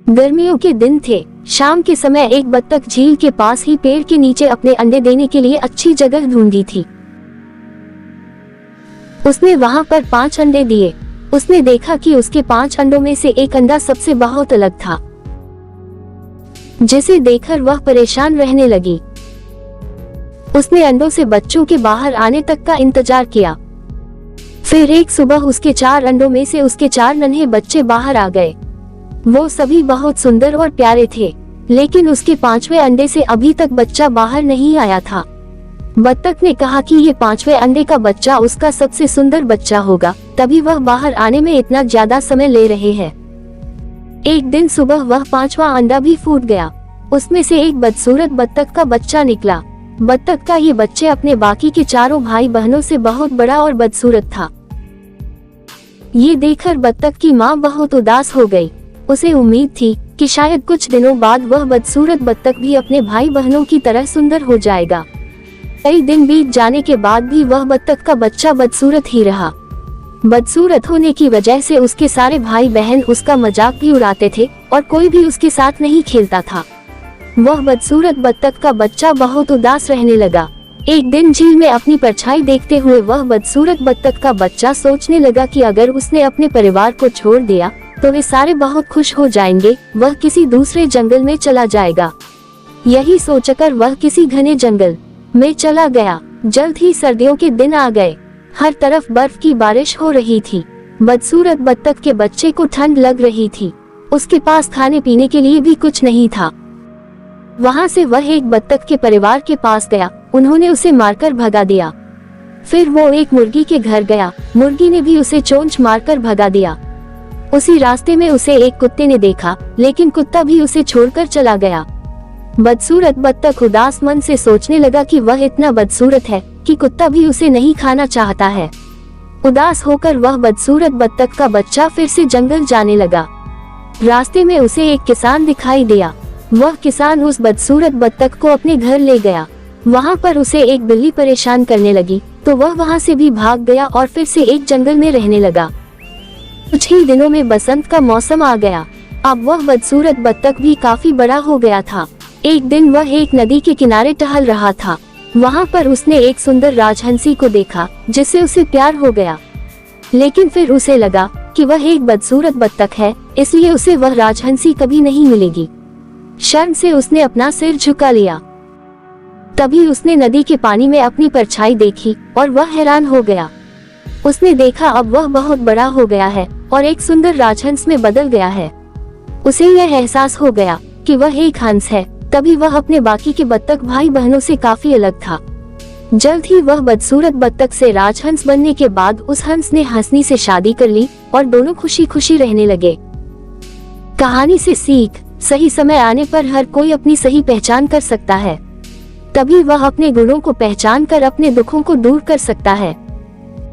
गर्मियों के दिन थे। शाम के समय एक बत्तख झील के पास ही पेड़ के नीचे अपने अंडे देने के लिए अच्छी जगह ढूंढी थी। उसने वहां पर 5 अंडे दिए। उसने देखा कि उसके 5 अंडों में से एक अंडा सबसे बहुत अलग था, जिसे देखकर वह परेशान रहने लगी। उसने अंडों से बच्चों के बाहर आने तक का इंतजार किया। फिर एक सुबह उसके 4 अंडों में से उसके 4 नन्हे बच्चे बाहर आ गए। वो सभी बहुत सुंदर और प्यारे थे, लेकिन उसके 5वें अंडे से अभी तक बच्चा बाहर नहीं आया था। बत्तख ने कहा कि ये 5वें अंडे का बच्चा उसका सबसे सुंदर बच्चा होगा, तभी वह बाहर आने में इतना ज्यादा समय ले रहे हैं। एक दिन सुबह वह 5वां अंडा भी फूट गया। उसमें से एक बदसूरत बत्तख का बच्चा निकला। बत्तख का ये बच्चे अपने बाकी के चारों भाई बहनों से बहुत बड़ा और बदसूरत था। ये देखकर बत्तख की माँ बहुत उदास हो गई। उसे उम्मीद थी कि शायद कुछ दिनों बाद वह बदसूरत बत्तख भी अपने भाई बहनों की तरह सुंदर हो जाएगा। कई दिन बीत जाने के बाद भी वह बत्तख का बच्चा बदसूरत ही रहा। बदसूरत होने की वजह से उसके सारे भाई बहन उसका मजाक भी उड़ाते थे और कोई भी उसके साथ नहीं खेलता था। वह बदसूरत बत्तख का बच्चा बहुत उदास रहने लगा। एक दिन झील में अपनी परछाई देखते हुए वह बदसूरत बत्तख का बच्चा सोचने लगा कि अगर उसने अपने परिवार को छोड़ दिया तो वे सारे बहुत खुश हो जाएंगे। वह किसी दूसरे जंगल में चला जाएगा। यही सोचकर वह किसी घने जंगल में चला गया। जल्द ही सर्दियों के दिन आ गए। हर तरफ बर्फ की बारिश हो रही थी। बदसूरत बत्तख के बच्चे को ठंड लग रही थी। उसके पास खाने पीने के लिए भी कुछ नहीं था। वहां से वह एक बत्तख के परिवार के पास गया। उन्होंने उसे मारकर भगा दिया। फिर वो एक मुर्गी के घर गया। मुर्गी ने भी उसे चोंच मारकर भगा दिया। उसी रास्ते में उसे एक कुत्ते ने देखा, लेकिन कुत्ता भी उसे छोड़कर चला गया। बदसूरत बत्तख उदास मन से सोचने लगा कि वह इतना बदसूरत है कि कुत्ता भी उसे नहीं खाना चाहता है। उदास होकर वह बदसूरत बत्तख का बच्चा फिर से जंगल जाने लगा। रास्ते में उसे एक किसान दिखाई दिया। वह किसान उस बदसूरत बत्तख को अपने घर ले गया। वहाँ पर उसे एक बिल्ली परेशान करने लगी, तो वह वहाँ से भी भाग गया और फिर से एक जंगल में रहने लगा। कुछ ही दिनों में बसंत का मौसम आ गया। अब वह बदसूरत बत्तख भी काफी बड़ा हो गया था। एक दिन वह एक नदी के किनारे टहल रहा था। वहाँ पर उसने एक सुंदर राजहंसी को देखा, जिससे उसे प्यार हो गया। लेकिन फिर उसे लगा कि वह एक बदसूरत बत्तख है, इसलिए उसे वह राजहंसी कभी नहीं मिलेगी। शर्म से उसने अपना सिर झुका लिया। तभी उसने नदी के पानी में अपनी परछाई देखी और वह हैरान हो गया। उसने देखा अब वह बहुत बड़ा हो गया है और एक सुंदर राजहंस में बदल गया है। उसे यह एहसास हो गया कि वह एक हंस है। तभी वह अपने बाकी के बत्तख भाई बहनों से काफी अलग था। जल्द ही वह बदसूरत बत्तख से राजहंस बनने के बाद उस हंस ने हंसनी से शादी कर ली और दोनों खुशी खुशी रहने लगे। कहानी से सीख, सही समय आने पर हर कोई अपनी सही पहचान कर सकता है। तभी वह अपने गुणों को पहचान कर अपने दुखों को दूर कर सकता है।